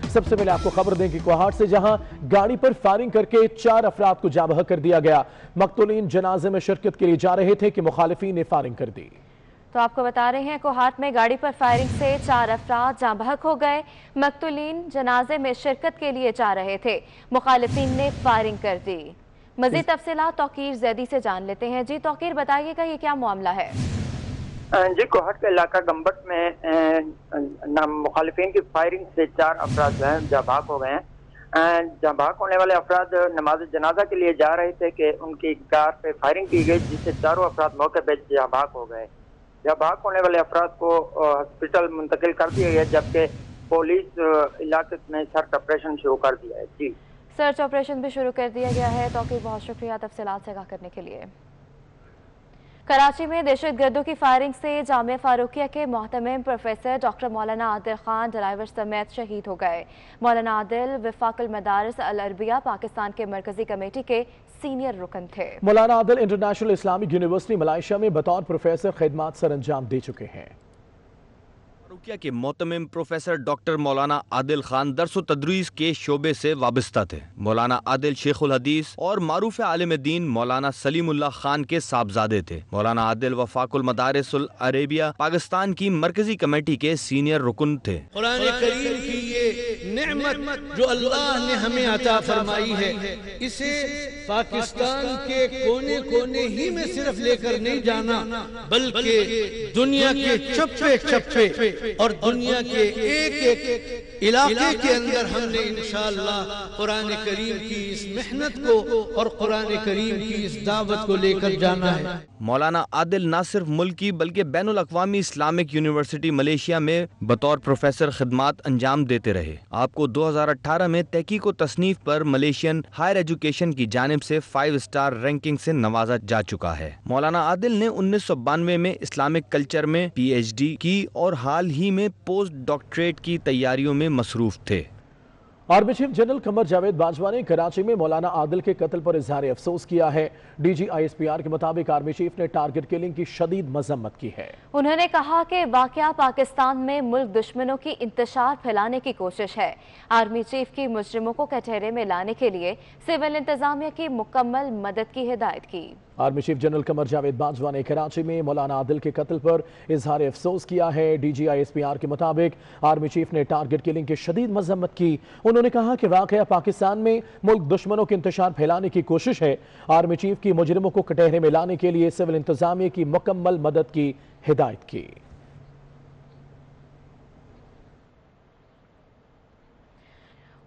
सबसे पहले आपको खबर दें कि कोहाट से जहां गाड़ी पर फायरिंग करके 4 अफराद को जाँ बहक कर दिया गया। मकतूलीन जनाजे में शिरकत के लिए जा रहे थे कि मुखालिफिन ने फायरिंग कर दी। तो आपको बता रहे हैं कोहाट में गाड़ी पर फायरिंग से 4 अफराद जाँ बहक हो गए। मकतूलीन जनाजे में शिरकत के लिए जा रहे थे, मुखालिफिन ने फायरिंग कर दी। मजीद तफसीलात तौकीर जैदी से जान लेते हैं। जी तौकीर, बताइएगा ये क्या मामला है? जी, कोहाट के इलाका गंबट में मुखालिफिन की फायरिंग से 4 अफराद जो हैं जाँ बहक हो गए हैं। जाँ बहक होने वाले अफराद नमाज जनाजा के लिए जा रहे थे कि उनकी कार पे फायरिंग की गई, जिससे चारों अफराद मौके पर जाँ बहक हो गए। जाँ बहक होने वाले अफराद को हॉस्पिटल मुंतकिल कर दिया गया, जबकि पुलिस इलाके में सर्च ऑपरेशन शुरू कर दिया है। जी, सर्च ऑपरेशन भी शुरू कर दिया गया है। तौकीर, बहुत शुक्रिया तफसीलात से आगाह करने के लिए। कराची में दहशतगर्दों की फायरिंग से जामिया फारूकिया के मोहतमिम प्रोफेसर डॉक्टर मौलाना आदिल खान ड्राइवर समेत शहीद हो गए। मौलाना आदिल वफाकुल मदारिस अल अरबिया पाकिस्तान के मरकजी कमेटी के सीनियर रुकन थे। मौलाना Adil international Islamic university Malaysia में बतौर प्रोफेसर खिदमत सर अंजाम दे चुके हैं। फारूकिया के मोहतमिम प्रोफेसर डॉक्टर मौलाना आदिल खान दरस व तदरीस के शोबे से वाबस्ता थे। मौलाना आदिल शेखुल हदीस और मारूफ आलिम दीन मौलाना सलीमुल्लाह खान के साहबजादे थे। मौलाना आदिल वफाकुल मदारिसुल अरेबिया पाकिस्तान की मरकजी कमेटी के सीनियर रुकन थे। कुरान करीम की ये नेमत जो अल्लाह ने हमें अता फरमाई है, इसे पाकिस्तान के कोने कोने ही में सिर्फ लेकर नहीं जाना, बल्कि दुनिया के चप्पे चप्पे और दुनिया के एक एक इलाके के अंदर हमने इंशाअल्लाह कुरान करीम की इस मेहनत को और कुरान करीम की इस दावत को लेकर जाना है। मौलाना आदिल न सिर्फ मुल्की बल्कि बैनुल अक़वामी इस्लामिक यूनिवर्सिटी मलेशिया में बतौर प्रोफेसर खिदमत अंजाम देते रहे। आपको 2018 में तहकीक व तसनीफ पर मलेशियन हायर एजुकेशन की जानिब से 5 स्टार रैंकिंग से नवाजा जा चुका है। मौलाना आदिल ने 1992 में इस्लामिक कल्चर में PhD की और हाल ही में पोस्ट डॉक्टरेट की तैयारियों में मसरूफ थे। Army chief general Qamar Javed Bajwa ने कराची में मौलाना आदिल के कत्ल पर इजहार अफसोस किया है। DG ISPR के मुताबिक आर्मी चीफ ने टारगेट किलिंग की शदीद मजम्मत की है। उन्होंने कहा कि वाकया पाकिस्तान में मुल्क दुश्मनों की इंतशार फैलाने की कोशिश है। आर्मी चीफ की मुजरिमों को कटहरे में लाने के लिए सिविल इंतजामिया की मुकम्मल मदद की हिदायत की। Army chief general Qamar Javed Bajwa ने कराची में मौलाना आदिल के कत्ल पर इजहार अफसोस किया है। DG ISPR के मुताबिक आर्मी चीफ ने टारगेट किलिंग की शदीद मजम्मत की। उन्होंने कहा कि वाकया पाकिस्तान में मुल्क दुश्मनों के इंतशार फैलाने की कोशिश है। आर्मी चीफ की मुजरिमों को कटहरे में लाने के लिए सिविल इंतजामिया की मुकम्मल मदद की हिदायत की।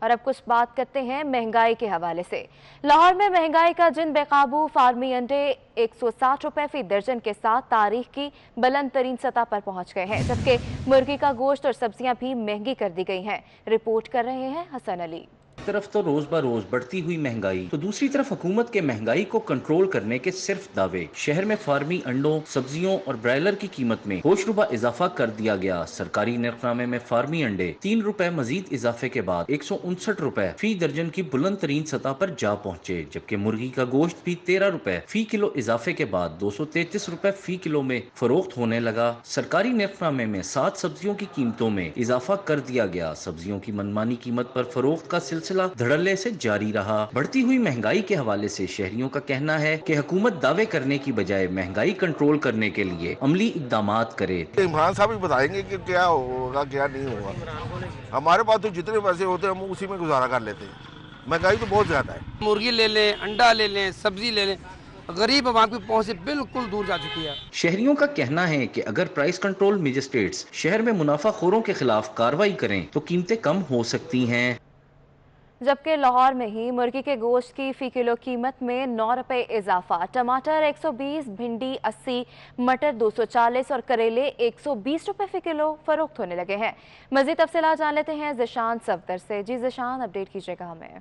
और अब कुछ बात करते हैं महंगाई के हवाले से। लाहौर में महंगाई का जिन बेकाबू फार्मी अंडे 160 रुपए फी दर्जन के साथ तारीख की बुलंद तरीन सतह पर पहुंच गए हैं, जबकि मुर्गी का गोश्त और सब्जियां भी महंगी कर दी गई हैं। रिपोर्ट कर रहे हैं हसन अली। एक तरफ तो रोज ब रोज बढ़ती हुई महंगाई, तो दूसरी तरफ हुकूमत के महंगाई को कंट्रोल करने के सिर्फ दावे। शहर में फार्मी अंडों, सब्जियों और ब्रायलर की कीमत में होशरुबा इजाफा कर दिया गया। सरकारी निर्खनामे में फार्मी अंडे 3 रुपए मजीद इजाफे के बाद 159 रुपए फी दर्जन की बुलंद तरीन सतह पर जा पहुँचे, जबकि मुर्गी का गोश्त भी 13 रुपए फी किलो इजाफे के बाद 233 रुपए फी किलो में फरोख्त होने लगा। सरकारी निर्खनामे में 7 सब्जियों की कीमतों में इजाफा कर दिया गया। सब्जियों की मनमानी कीमत पर फरोख्त का सिलसिला धड़ल्ले से जारी रहा। बढ़ती हुई महंगाई के हवाले से शहरियों का कहना है कि हुकूमत दावे करने की बजाय महंगाई कंट्रोल करने के लिए अमली इक़दामात करे। इमरान साहब ही बताएंगे कि क्या होगा क्या नहीं होगा। हमारे पास तो जितने पैसे होते हैं हम उसी में गुजारा कर लेते हैं। महंगाई तो बहुत ज्यादा है। मुर्गी ले लें, अंडा ले लें, सब्जी ले लें, गरीब आवाम की पहुंच से बिल्कुल दूर जा चुकी है। शहरियों का कहना है कि अगर प्राइस कंट्रोल मजिस्ट्रेट्स शहर में मुनाफाखोरों के खिलाफ कार्रवाई करें तो कीमतें कम हो सकती हैं। जबकि लाहौर में ही मुर्गी के गोश्त की फी किलो कीमत में 9 रुपए इजाफा, टमाटर 120, भिंडी 80, मटर 240 और करेले 120 रुपए फी किलो फरोख्त होने लगे हैं। मजीद तफसीलात जान लेते हैं ज़िशान सफदर से। जी ज़िशान, अपडेट कीजिएगा हमें।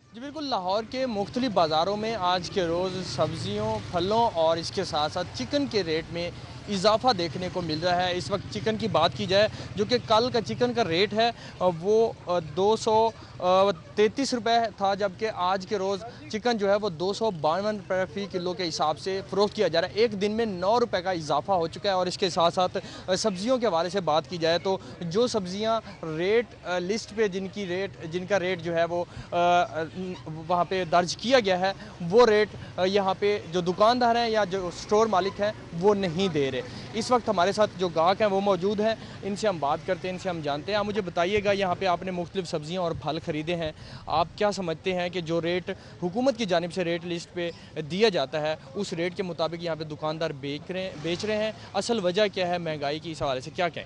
जी बिल्कुल, लाहौर के मुख्तलिफ बाज़ारों में आज के रोज़ सब्जियों, फलों और इसके साथ साथ चिकन के रेट में इजाफा देखने को मिल रहा है। इस वक्त चिकन की बात की जाए, जो कि कल का चिकन का रेट है वो 233 रुपये था, जबकि आज के रोज़ चिकन जो है वो 252 रुपये फ़ी किलो के हिसाब से फ़रोख्त किया जा रहा है। एक दिन में 9 रुपये का इजाफा हो चुका है। और इसके साथ साथ सब्ज़ियों के हवाले से बात की जाए तो जो सब्ज़ियाँ रेट लिस्ट पे जिनका रेट जो है वो वहाँ पे दर्ज किया गया है, वो रेट यहाँ पे जो दुकानदार हैं या जो स्टोर मालिक हैं वो नहीं दे रहे। इस वक्त हमारे साथ जो गाहक हैं वो मौजूद हैं, इनसे हम बात करते हैं, इनसे हम जानते हैं। आप मुझे बताइएगा, यहाँ पे आपने मुख्तलिफ सब्ज़ियाँ और फल ख़रीदे हैं, आप क्या समझते हैं कि जो रेट हुकूमत की जानिब से रेट लिस्ट पे दिया जाता है उस रेट के मुताबिक यहाँ पे दुकानदार बेच रहे हैं? असल वजह क्या है महंगाई की? इस हवाले से क्या कहें?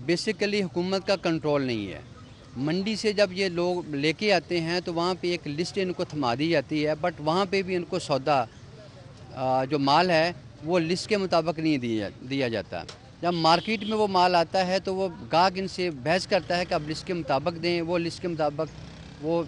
बेसिकली हुकूमत का कंट्रोल नहीं है। मंडी से जब ये लोग लेके आते हैं तो वहाँ पे एक लिस्ट इनको थमा दी जाती है, बट वहाँ पे भी इनको सौदा जो माल है वो लिस्ट के मुताबिक नहीं दिया जाता। जब मार्केट में वो माल आता है तो वो गाहक इनसे बहस करता है कि अब लिस्ट के मुताबिक दें, वो लिस्ट के मुताबिक वो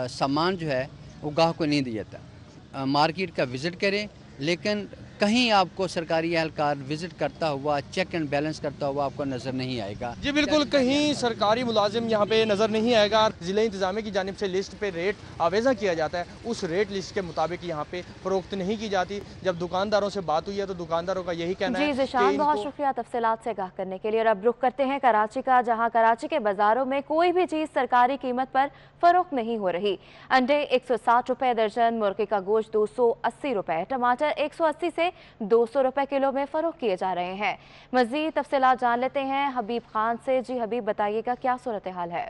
सामान जो है वो गाहक को नहीं दिया जाता। मार्केट का विज़िट करें, लेकिन कहीं आपको सरकारी एहलकार विजिट करता हुआ, चेक एंड बैलेंस करता हुआ आपको नज़र नहीं आएगा। जी बिल्कुल, कहीं सरकारी मुलाजिम यहाँ पे नज़र नहीं आएगा। ज़िले इंतज़ामिया की जानिब से लिस्ट पे रेट आवेज़ा किया जाता है, उस रेट लिस्ट के मुताबिक यहाँ पे फ़रोख्त नहीं की जाती। जब दुकानदारों से बात हुई है तो दुकानदारों का यही कहना है। जी बहुत शुक्रिया तफसीलात से आगाह करने के लिए। और अब रुख करते हैं कराची का, जहाँ कराची के बाज़ारों में कोई भी चीज़ सरकारी कीमत पर फ़रोख्त नहीं हो रही। अंडे 160 रुपये दर्जन, मुर्गे का गोश्त 280 रुपये, टमाटर 180 से 200 रुपए किलो में फरोख्त किए जा रहे हैं। मज़ीद तफसीलात जान लेते हैं हबीब खान से। जी हबीब, बताइएगा क्या सूरत हाल है?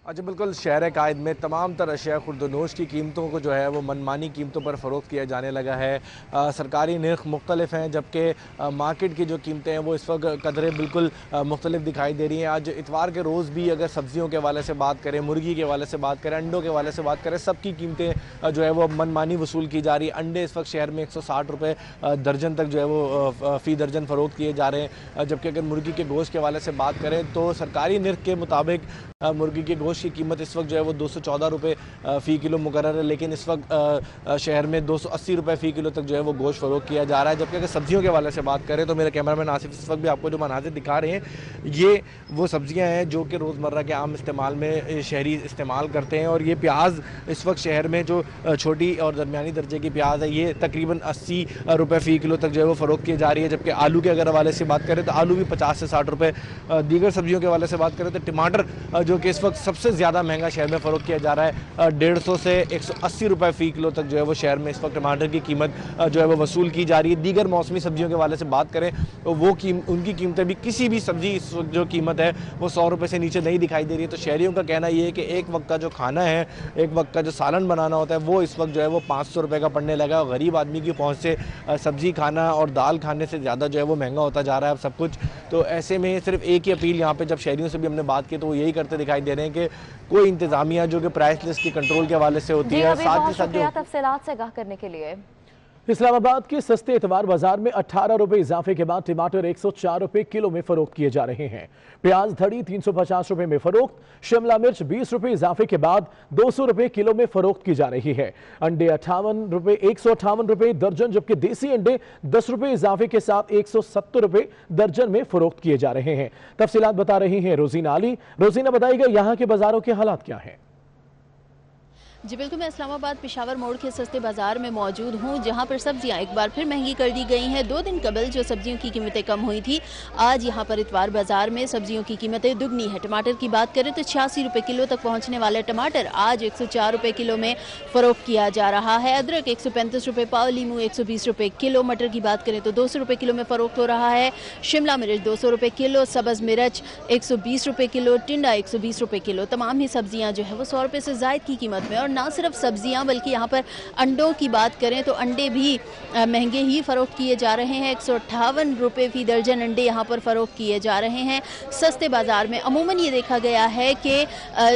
अच्छा, बिल्कुल, शहर कायद में तमाम तर अशिया खुर्दनोश की कीमतों को जो है वो मनमानी कीमतों पर फ़रोख्त किया जाने लगा है। सरकारी नर्ख मुख्तलिफ हैं, जबकि मार्केट की जो कीमतें हैं वो इस वक्त कदरें बिल्कुल मुख्तलिफ दिखाई दे रही हैं। आज इतवार के रोज़ भी अगर सब्ज़ियों के हवाले से बात करें, मुर्गी के हवाले से बात करें, अंडों के हवाले से बात करें, सब की कीमतें जो है वो मनमानी वसूल की जा रही है। अंडे इस वक्त शहर में 160 रुपये दर्जन तक जो है वो फ़ी दर्जन फ़रोख्त किए जा रहे हैं। जबकि अगर मुर्गी के गोश्त के हवाले से बात करें तो सरकारी नर्ख के मुताबिक मुर्गी के गोश्त की कीमत इस वक्त जो है वो 214 रुपये फ़ी किलो मुकर्रर है, लेकिन इस वक्त शहर में 280 रुपये फ़ी किलो तक जो है वो गोश्त फ़रोख्त किया जा रहा है। जबकि अगर सब्जियों के हवाले से बात करें तो मेरे कैमरामैन आसिफ इस वक्त भी आपको जो मनाज़िर दिखा रहे हैं, ये वो सब्जियां हैं जो कि रोज़मर्रा के आम इस्तेमाल में शहरी इस्तेमाल करते हैं। और ये प्याज इस वक्त शहर में जो छोटी और दरमियानी दर्जे की प्याज है ये तकरीबन 80 रुपये फ़ी किलो तक जो है वो फ़रोख्त की जा रही है। जबकि आलू के अगर हवाले से बात करें तो आलू भी 50 से 60 रुपये। दीगर सब्जियों के हवाले से बात करें तो टमाटर जो कि इस वक्त सबसे ज़्यादा महंगा शहर में फ़रोख्त किया जा रहा है, 150 से 180 रुपये फ़ी किलो तक जो है वो शहर में इस वक्त टमाटर की कीमत जो है वो वसूल की जा रही है। दीगर मौसमी सब्जियों के हवाले से बात करें तो वो उनकी कीमतें भी, किसी भी सब्जी इस वक्त जो कीमत है वो 100 रुपये से नीचे नहीं दिखाई दे रही है। तो शहरियों का कहना ये है कि एक वक्त का जो खाना है, एक वक्त का जो सालन बनाना होता है वो इस वक्त जो है वो 500 रुपये का पड़ने लगा है। गरीब आदमी की पहुँच से सब्जी खाना और दाल खाने से ज़्यादा जो है वो महंगा होता जा रहा है अब सब कुछ। तो ऐसे में सिर्फ एक ही अपील यहाँ पे जब शहरियों से भी हमने बात की तो वो यही करते दिखाई दे रहे हैं कि कोई इंतजामिया जो कि प्राइस लिस्ट की कंट्रोल के हवाले से होती है, साथ ही साथ जो तफसीलात से आगाह करने के लिए। इस्लामाबाद के सस्ते इतवार बाजार में 18 रुपए इजाफे के बाद टमाटर 104 रुपए किलो में फरोख्त किए जा रहे हैं। प्याज धड़ी 350 रुपए में फरोख्त, शिमला मिर्च 20 रुपए इजाफे के बाद 200 रुपए किलो में फरोख्त की जा रही है। अंडे 158 रुपए दर्जन, जबकि देसी अंडे 10 रुपए इजाफे के साथ 170 रुपए दर्जन में फरोख्त किए जा रहे हैं। तफसीलात बता रही हैं रोजीना अली। रोजीना, बताइएगा यहाँ के बाजारों के हालात क्या हैं? जी बिल्कुल, मैं इस्लामाबाद पेशावर मोड़ के सस्ते बाजार में मौजूद हूँ, जहाँ पर सब्जियाँ एक बार फिर महंगी कर दी गई हैं। 2 दिन कबल जो सब्जियों की कीमतें कम हुई थी, आज यहाँ पर इतवार बाजार में सब्जियों की कीमतें दुगनी है। टमाटर की बात करें तो 86 रुपये किलो तक पहुँचने वाले टमाटर आज 104 रुपये किलो में फ़रोख्त किया जा रहा है। अदरक 135 रुपये पाव, लीमू 120 रुपये किलो, मटर की बात करें तो 200 रुपये किलो में फ़रोख्त हो रहा है। शिमला मिर्च 200 रुपये किलो, सब्ज़ मिर्च 120 रुपये किलो, टिंडा 120 रुपये किलो। तमाम ही सब्जियाँ जो है वो 100 रुपये से ज़ायद की कीमत में। और ना सिर्फ सब्जियाँ बल्कि यहाँ पर अंडों की बात करें तो अंडे भी महंगे ही फ़रोख्त किए जा रहे हैं। 158 रुपये फ़ी दर्जन अंडे यहाँ पर फ़रोख्त किए जा रहे हैं सस्ते बाज़ार में। अमूमन ये देखा गया है कि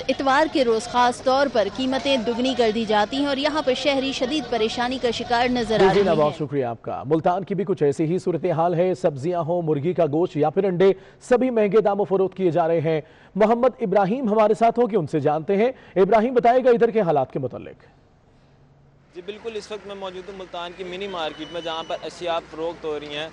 इतवार के रोज़ ख़ास तौर पर कीमतें दुगनी कर दी जाती हैं और यहाँ पर शहरी शदीद परेशानी का शिकार नजर आ रहे हैं। बहुत शुक्रिया आपका। मुल्तान की भी कुछ ऐसी ही सूरत हाल है। सब्जियां हो, मुर्गी का गोश्त या फिर अंडे, सभी महंगे दामों फ़रोख्त किए जा रहे हैं। मोहम्मद इब्राहिम हमारे साथ हो कि उनसे जानते हैं। इब्राहिम, बताएगा इधर के हालात के मुतालिक। जी बिल्कुल, इस वक्त मैं मौजूद हूँ मुल्तान की मिनी मार्केट में, जहाँ पर अशिया फ़रोख्त हो रही हैं।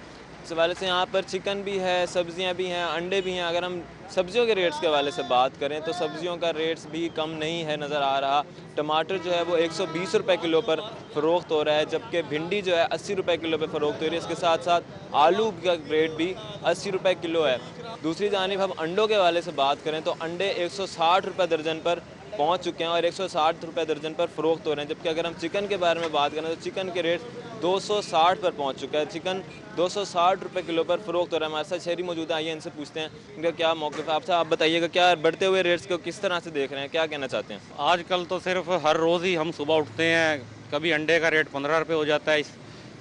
इस हवाले से यहाँ पर चिकन भी है, सब्ज़ियाँ भी हैं, अंडे भी हैं। अगर हम सब्ज़ियों के रेट्स के हवाले से बात करें तो सब्ज़ियों का रेट्स भी कम नहीं है नज़र आ रहा। टमाटर जो है वो 120 रुपये किलो पर फ़रोख्त हो रहा है, जबकि भिंडी जो है 80 रुपये किलो पर फ़रोख्त हो रही है। इसके साथ साथ आलू का रेट भी 80 रुपये किलो है। दूसरी जानिब हम अंडों के हवाले से बात करें तो अंडे 160 रुपये दर्जन पर पहुंच चुके हैं और 160 रुपये दर्जन पर फ़रोख्त हो रहे हैं। जबकि अगर हम चिकन के बारे में बात करें तो चिकन के रेट 260 पर पहुंच चुका है। चिकन 260 रुपये किलो पर फ़रोख्त हो रहा है। हमारे साथ शहरी मौजूद है, आइए इनसे पूछते हैं इनका क्या मौक़िफ़ है। आपसे आप बताइएगा, क्या बढ़ते हुए रेट्स को किस तरह से देख रहे हैं, क्या कहना चाहते हैं? आजकल तो सिर्फ हर रोज़ ही हम सुबह उठते हैं, कभी अंडे का रेट 15 रुपये हो जाता है,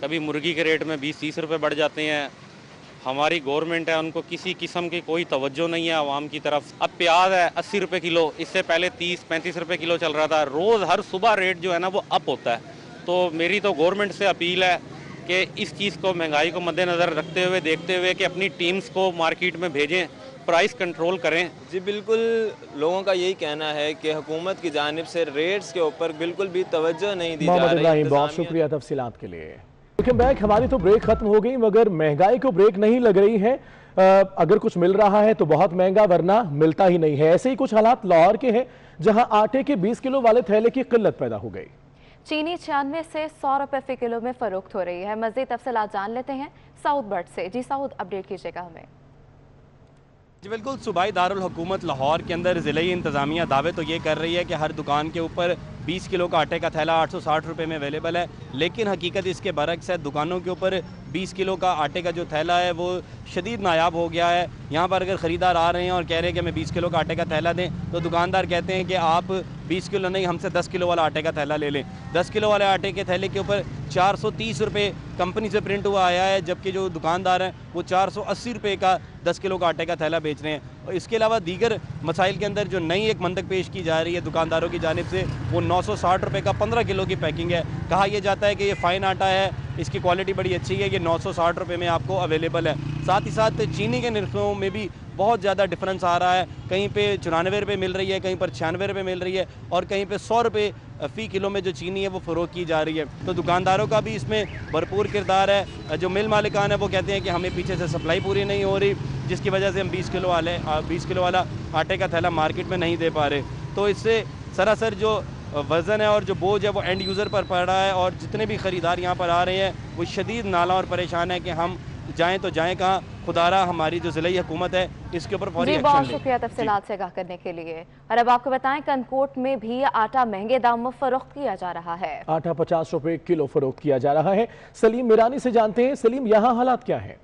कभी मुर्गी के रेट में 20-30 रुपये बढ़ जाते हैं। हमारी गवर्नमेंट है, उनको किसी किस्म की कोई तवज्जो नहीं है आवाम की तरफ। अब प्याज है 80 रुपये किलो, इससे पहले 30-35 रुपये किलो चल रहा था। रोज़ हर सुबह रेट जो है ना वो अप होता है। तो मेरी तो गवर्नमेंट से अपील है कि इस चीज़ को, महंगाई को मद्देनज़र रखते हुए, देखते हुए कि अपनी टीम्स को मार्केट में भेजें, प्राइस कंट्रोल करें। जी बिल्कुल, लोगों का यही कहना है कि हुकूमत की जानिब से रेट्स के ऊपर बिल्कुल भी तवज्जो नहीं दी जा रही। बहुत शुक्रिया तफसीलात के लिए। Welcome back. हमारी तो ब्रेक खत्म हो गई, मगर महंगाई को ब्रेक नहीं लग रही है। अगर कुछ मिल रहा है तो बहुत महंगा, वरना मिलता ही नहीं है। ऐसे ही कुछ हालात लाहौर के हैं, जहां आटे के 20 किलो वाले थैले की किल्लत पैदा हो गई। चीनी 96 से 100 रुपए फी किलो में फरोख्त हो रही है। मज़ीद तफसीलात जान लेते हैं साउद बर्ड से। जी साउद, अपडेट कीजिएगा हमें। जी बिल्कुल, सूबाई दारुल हुकूमत लाहौर के अंदर ज़िले इंतज़ामिया दावे तो ये कर रही है कि हर दुकान के ऊपर 20 किलो का आटे का थैला 860 रुपये में अवेलेबल है, लेकिन हकीकत इसके बरक्स है। दुकानों के ऊपर 20 किलो का आटे का जो थैला है वो शदीद नायाब हो गया है। यहाँ पर अगर ख़रीदार आ रहे हैं और कह रहे हैं कि हमें 20 किलो का आटे का थैला दें, तो दुकानदार कहते हैं कि आप 20 किलो नहीं, हमसे 10 किलो वाला आटे का थैला ले लें। 10 किलो वाले आटे के थैले के ऊपर 430 रुपये कंपनी से प्रिंट हुआ आया है, जबकि जो दुकानदार हैं वो 480 रुपये का 10 किलो का आटे का थैला बेच रहे हैं। और इसके अलावा दीगर मसाइल के अंदर जो नई एक मंतक पेश की जा रही है दुकानदारों की जानिब से, वो 960 रुपये का 15 किलो की पैकिंग है। कहा यह जाता है कि ये फ़ाइन आटा है, इसकी क्वालिटी बड़ी अच्छी है, ये 960 रुपये में आपको अवेलेबल है। साथ ही साथ चीनी के निर्खों में भी बहुत ज़्यादा डिफरेंस आ रहा है। कहीं पे 94 रुपये मिल रही है, कहीं पर 96 रुपये मिल रही है, और कहीं पे 100 रुपये फ़ी किलो में जो चीनी है वो फ़रोख्त की जा रही है। तो दुकानदारों का भी इसमें भरपूर किरदार है। जो मिल मालिकान है वो कहते हैं कि हमें पीछे से सप्लाई पूरी नहीं हो रही, जिसकी वजह से हम 20 किलो वाला आटे का थैला मार्केट में नहीं दे पा रहे। तो इससे सरासर जो वज़न है और जो बोझ है वो एंड यूज़र पर पड़ रहा है, और जितने भी ख़रीदार यहाँ पर आ रहे हैं वो शदीद नाला और परेशान है कि हम जाएँ तो जाएँ कहाँ। खुदारा हमारी जो ज़िले हुकूमत है इसके ऊपर फौरी एक्शन लें। बहुत शुक्रिया तफसीलात से आगाह करने के लिए। और अब आपको बताएं, कनकोट में भी आटा महंगे दाम में फरोख्त किया जा रहा है। आटा 50 रुपये किलो फरोख्त किया जा रहा है। सलीम मिरानी से जानते हैं, सलीम यहाँ हालात क्या है?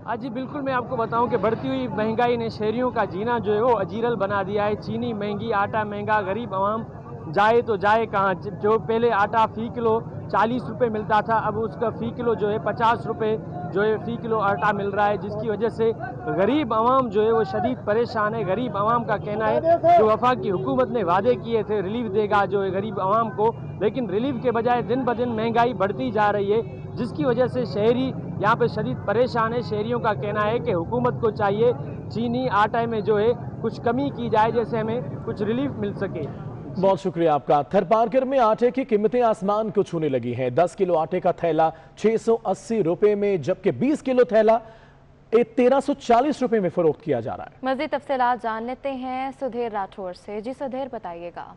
आज जी बिल्कुल, मैं आपको बताऊं कि बढ़ती हुई महंगाई ने शहरियों का जीना जो है वो अजीरल बना दिया है। चीनी महंगी, आटा महंगा, गरीब आवाम जाए तो जाए कहाँ। जो पहले आटा फ़ी किलो 40 रुपये मिलता था, अब उसका फ़ी किलो जो है 50 रुपये जो है फ़ी किलो आटा मिल रहा है, जिसकी वजह से गरीब आवाम जो है वो शदीद परेशान है। गरीब आवाम का कहना है जो वफाकी हुकूमत ने वादे किए थे रिलीफ देगा जो है गरीब आवाम को, लेकिन रिलीफ के बजाय दिन ब दिन महंगाई बढ़ती जा रही है, जिसकी वजह से शहरी यहाँ पे शदीद परेशान है। शहरियों का कहना है कि हुकूमत को चाहिए चीनी आटे में जो है कुछ कमी की जाए, जैसे हमें कुछ रिलीफ मिल सके। बहुत शुक्रिया आपका। थरपारकर में आटे की कीमतें आसमान को छूने लगी हैं। 10 किलो आटे का थैला 680 रुपये में, जबकि 20 किलो थैला 1340 रुपये में फरोख्त किया जा रहा है। मज़ीद तफसीलात जान लेते हैं सुधीर राठौर से। जी सुधीर, बताइएगा।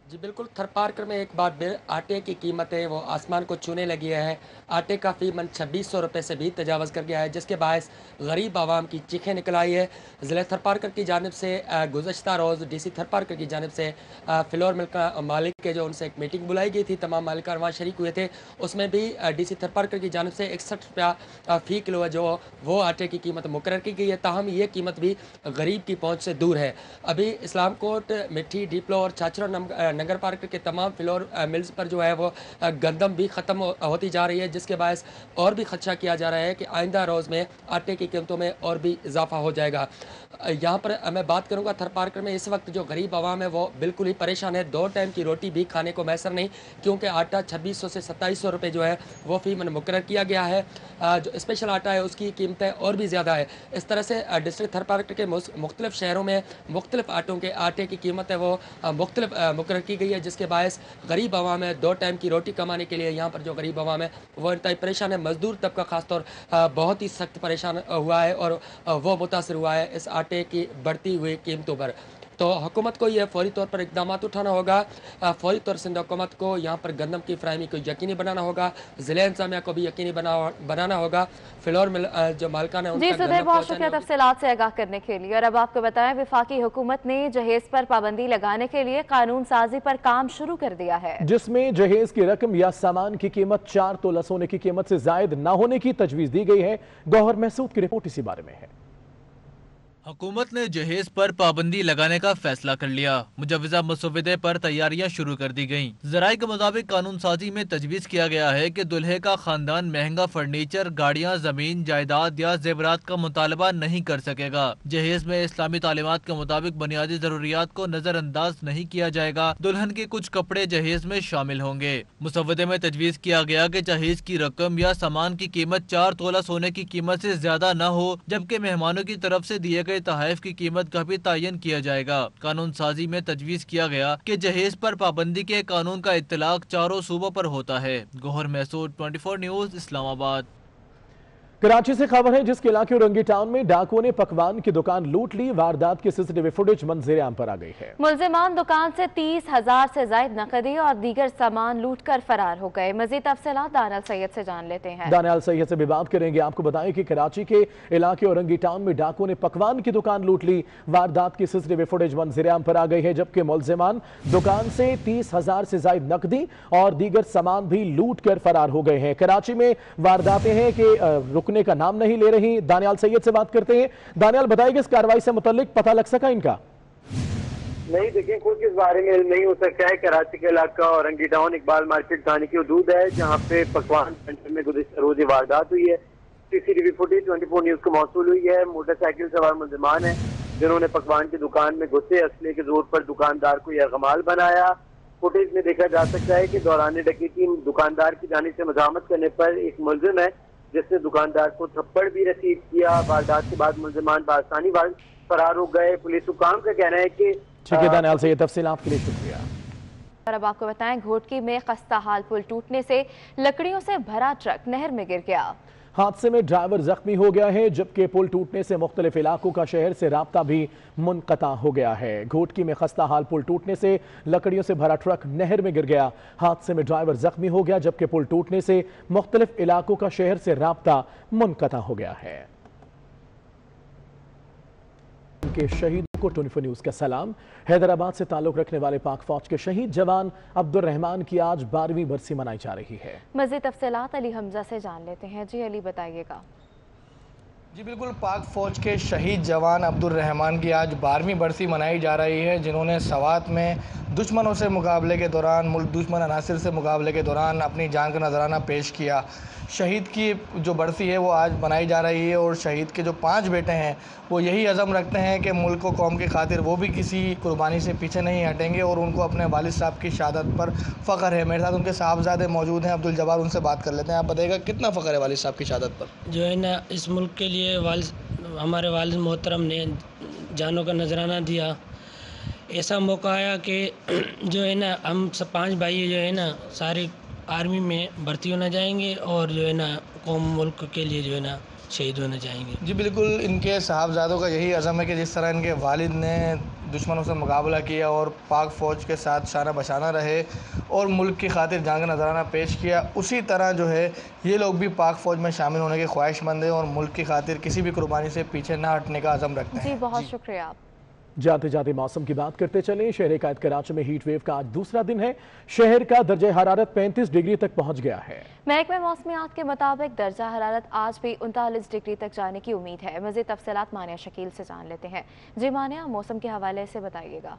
जी बिल्कुल, थरपारकर में एक बार फिर आटे की कीमतें वो आसमान को छूने लगी है। आटे का फ़ी मन 2600 रुपये से भी तजावज़ कर गया है, जिसके बायस गरीब आवाम की चीखें निकल आई है। ज़िला थरपारकर की जानिब से गुज़श्ता रोज़ DC थरपारकर की जानिब से फ्लोर मिल्क मालिक के जो उनसे एक मीटिंग बुलाई गई थी, तमाम मालिकान वहाँ शरीक हुए थे। उसमें भी DC थरपारकर की जानिब से 61 रुपया फ़ी किलो है जो वो आटे की कीमत मुकर्रर की गई है। ताहम ये कीमत भी गरीब की पहुँच से दूर है। अभी इस्लाम कोट, मिट्टी, डीपलो और चाचरा नगर पार्क के तमाम फ्लोर मिल्स पर जो है वो गंदम भी ख़त्म होती जा रही है, जिसके बायस और भी खदशा किया जा रहा है कि आइंदा रोज़ में आटे की कीमतों में और भी इजाफा हो जाएगा। यहाँ पर मैं बात करूँगा थरपारकर में इस वक्त जो गरीब आवाम है वो बिल्कुल ही परेशान है। 2 टाइम की रोटी भी खाने को मैसर नहीं, क्योंकि आटा 2600 से 2700 रुपये जो है वो फ़ी मन मुकर्रर किया गया है। जो स्पेशल आटा है उसकी कीमतें और भी ज़्यादा है। इस तरह से डिस्ट्रिक्ट थरपारकर के मुख्तलिफ शहरों में मुख्तलिफ आटों के आटे की कीमत है वो मुख्तलिफ मुकर्रर रखी गई है, जिसके बायस गरीब आवाम है 2 टाइम की रोटी कमाने के लिए यहाँ पर जो गरीब आवाम है वो इंतहाई परेशान है। मजदूर तबका खासतौर बहुत ही सख्त परेशान हुआ है और वो मुतासर हुआ है इस आटे की बढ़ती हुई कीमतों पर। तो हुकूमत को यह फौरी तौर पर इकदाम उठाना होगा। फौरी तौर से हुकूमत को यहाँ पर गंदम की फ्राहमी को यकीनी बनाना होगा, ज़िला इंतज़ामिया को भी यकीनी बनाना होगा। फिलौर में जो मालिकान है जी सुधीर, बहुत शुक्रिया तफसीलात से आगाह करने के लिए। और अब आपको बताएं, वफाकी हुकूमत ने जहेज पर पाबंदी लगाने के लिए कानून साजी पर काम शुरू कर दिया है, जिसमें जहेज की रकम या सामान की कीमत 4 तोला सोने की कीमत से जायद न होने की तजवीज़ दी गई है। गौहर महसूद की रिपोर्ट इसी बारे में है। हुकूमत ने जहेज पर पाबंदी लगाने का फैसला कर लिया। मुजव्वज़ा मसौदे पर तैयारियां शुरू कर दी गयीं। ज़राए के मुताबिक कानून साजी में तजवीज़ किया गया है कि दुल्हे का खानदान महंगा फर्नीचर, गाड़ियां, जमीन जायदाद या जेवरात का मुतालबा नहीं कर सकेगा। जहेज में इस्लामी तालीमात के मुताबिक बुनियादी जरूरियात को नजरअंदाज नहीं किया जाएगा। दुल्हन के कुछ कपड़े जहेज में शामिल होंगे। मुसव्वदे में तजवीज़ किया गया कि जहेज की रकम या सामान की कीमत 4 तोला सोने की कीमत से ज्यादा न हो, जबकि मेहमानों की तरफ से दिए गए तहफ़ की कीमत का भी तयन किया जाएगा। कानून साजी में तजवीज़ किया गया कि जहेज पर पाबंदी के कानून का इत्तलाक 4 सूबों पर होता है। गौहर महसूद, 24 न्यूज़, इस्लामाबाद। कराची से खबर है, जिसके इलाके रंगी टाउन में डाकुओं ने पकवान की दुकान लूट ली। वारदात की सीसीटीवी फुटेज मंजर आम पर आ गई है। मुल्जिमान दुकान से 30,000 से जायद नकदी और दीगर सामान लूट कर फरार हो गए। मजीद तफसीलात दानियाल सैयद से जान लेते हैं। दानियाल सैयद से भी बात करेंगे। आपको बताएं कि कराची के इलाके औरंगी टाउन में डाकुओं ने पकवान की दुकान लूट ली। वारदात की सीसीटीवी फुटेज मंजर आम पर आ गई है, जबकि मुल्जिमान दुकान से 30,000 से जायद नकदी और दीगर सामान भी लूट कर फरार हो गए हैं। कराची में वारदातें हैं कि का नाम नहीं ले रही। दानियाल सैयद से बात करते हैं। दानियाल, बताइए इस कार्रवाई से मुताल्लिक पता लग सका इनका? नहीं, देखिए कुछ इस बारे में नहीं हो सकता है। कराची का इलाका औरंगी टाउन इकबाल मार्केट थाने की हदूद है, जहां पे पकवान सेंटर में गुज़िश्ता रोज वारदात हुई है। सीसीटीवी फुटेज 24 न्यूज को मौसूल हुई है। मोटरसाइकिल सवार मुल्जिमान है जिन्होंने पकवान की दुकान में घुसे, असले के जोर पर दुकानदार को यरगमाल बनाया। फुटेज में देखा जा सकता है कि दौरान डकैती दुकानदार की जानिब से मज़ाहमत करने पर एक मुल्जिम है जिसने दुकानदार को थप्पड़ भी रसीद किया। वारदात के बाद मुल्जिमान बासानी फरार हो गए। पुलिस हुकाम का कहना है कि ठीक है दानियाल से ये तफसीलात के लिए शुक्रिया। और अब आपको बताएं, घोटकी में खस्ता हाल पुल टूटने से लकड़ियों से भरा ट्रक नहर में गिर गया। हादसे में ड्राइवर जख्मी हो गया है, जबकि पुल टूटने से मुख्तलिफ इलाकों का शहर से राब्ता भी मुनक़ता हो गया है। घोटकी में खस्ता हाल पुल टूटने से लकड़ियों से भरा ट्रक नहर में गिर गया। हादसे में ड्राइवर जख्मी हो गया, जबकि पुल टूटने से मुख्तलिफ इलाकों का शहर से राब्ता मुनक़ता हो गया है। के शहीदों को 24 न्यूज़ का सलाम। हैदराबाद से ताल्लुक रखने वाले पाक फौज के शहीद जवान अब्दुल रहमान की आज 12वीं बरसी मनाई जा रही है। मज़ीद तफसीलात अली हमजा से जान लेते हैं। जी अली, बताइएगा। जी बिल्कुल, पाक फ़ौज के शहीद जवान अब्दुल रहमान की आज 12वीं बरसी मनाई जा रही है, जिन्होंने सवात में दुश्मनों से मुकाबले के दौरान, मुल्क दुश्मन अनासिर से मुकाबले के दौरान अपनी जान का नजराना पेश किया। शहीद की जो बरसी है वो आज मनाई जा रही है और शहीद के जो 5 बेटे हैं वो यही अज़म रखते हैं कि मुल्क को कौम की खातिर वो भी किसी कुर्बानी से पीछे नहीं हटेंगे और उनको अपने वालिद साहब की शहादत पर फ़ख्र है। मेरे साथ उनके साहबजादे मौजूद हैं, अब्दुल जब्बार, उनसे बात कर लेते हैं। आप बताइएगा कितना फ़ख्र है वालिद साहब की शहादत पर? जो है ना, इस मुल्क के लिए हमारे वालिद मोहतरम ने जानों का नजराना दिया। ऐसा मौका आया कि जो है ना, हम सब 5 भाई जो है ना सारी आर्मी में भर्ती होना जाएंगे और जो है ना कौम मुल्क के लिए जो है ना शहीद होना जाएंगे। जी बिल्कुल, इनके साहबजादों का यही अज़म है कि जिस तरह इनके वालिद ने दुश्मनों से मुकाबला किया और पाक फ़ौज के साथ शाना बशाना रहे और मुल्क की खातिर जान का नजराना पेश किया, उसी तरह जो है ये लोग भी पाक फ़ौज में शामिल होने के ख्वाहिशमंद हैं और मुल्क की खातिर किसी भी कुर्बानी से पीछे ना हटने का अज़म रखते हैं। जी बहुत शुक्रिया आप। जाते जाते मौसम की बात करते चलें। शहर कायद कराची में हीट वेव का आज दूसरा दिन है। शहर का दर्जा हरारत 35 डिग्री तक पहुंच गया है। महकमे मौसमियात के मुताबिक दर्जा हरारत आज भी 39 डिग्री तक जाने की उम्मीद है। मज़ीद तफसीलात मानिया शकील से जान लेते हैं। जी मानिया, मौसम के हवाले से बताइएगा।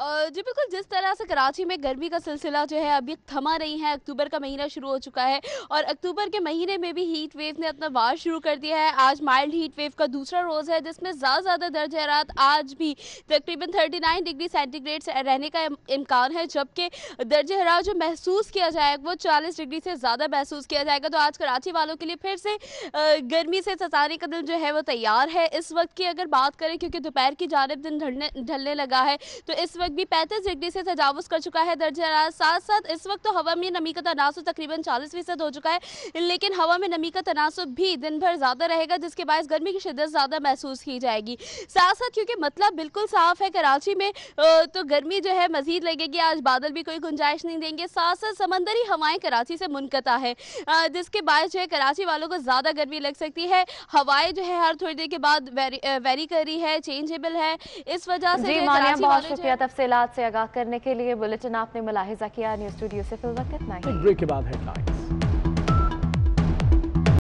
जी बिल्कुल, जिस तरह से कराची में गर्मी का सिलसिला जो है अभी थमा नहीं है, अक्टूबर का महीना शुरू हो चुका है और अक्टूबर के महीने में भी हीट वेव ने अपना वार शुरू कर दिया है। आज माइल्ड हीट वेव का दूसरा रोज़ है, जिसमें ज़्यादा दर्जा हरारत आज भी तकरीबन 39 डिग्री सेंटीग्रेड से रहने का इम्कान है, जबकि दर्जा हरारत जो महसूस किया जाएगा वो 40 डिग्री से ज़्यादा महसूस किया जाएगा। तो आज कराची वालों के लिए फिर से गर्मी से सताने का दिल जो है वो तैयार है। इस वक्त की अगर बात करें, क्योंकि दोपहर की जानिब दिन ढलने लगा है, तो इस वक्त वक्त भी 35 डिग्री से तजावुज कर चुका है दर्ज हरारत। साथ साथ इस वक्त तो हवा में नमी का तनासुब तकरीबन 40% हो चुका है, लेकिन हवा में नमी का तनासुब भी दिन भर ज़्यादा रहेगा, जिसके बायस गर्मी की शिद्दत ज़्यादा महसूस की जाएगी। साथ साथ क्योंकि मतलब बिल्कुल साफ है कराची में, तो गर्मी जो है मजीद लगेगी। आज बादल भी कोई गुंजाइश नहीं देंगे। साथ साथ समंदरी हवाएं कराची से मुनक़ता है, जिसके बायस जो है कराची वालों को ज़्यादा गर्मी लग सकती है। हवाएं जो है हर थोड़ी देर के बाद वेरी कर रही है, चेंजेबल है। इस वजह से जी मानिया, बहुत शुक्रिया तफसीलात से आगाह करने के लिए। बुलेटिन आपने मुलाहिजा किया। न्यूज़ स्टूडियो से फिल वक्त इतना ही। ब्रेक के बाद हेडलाइन।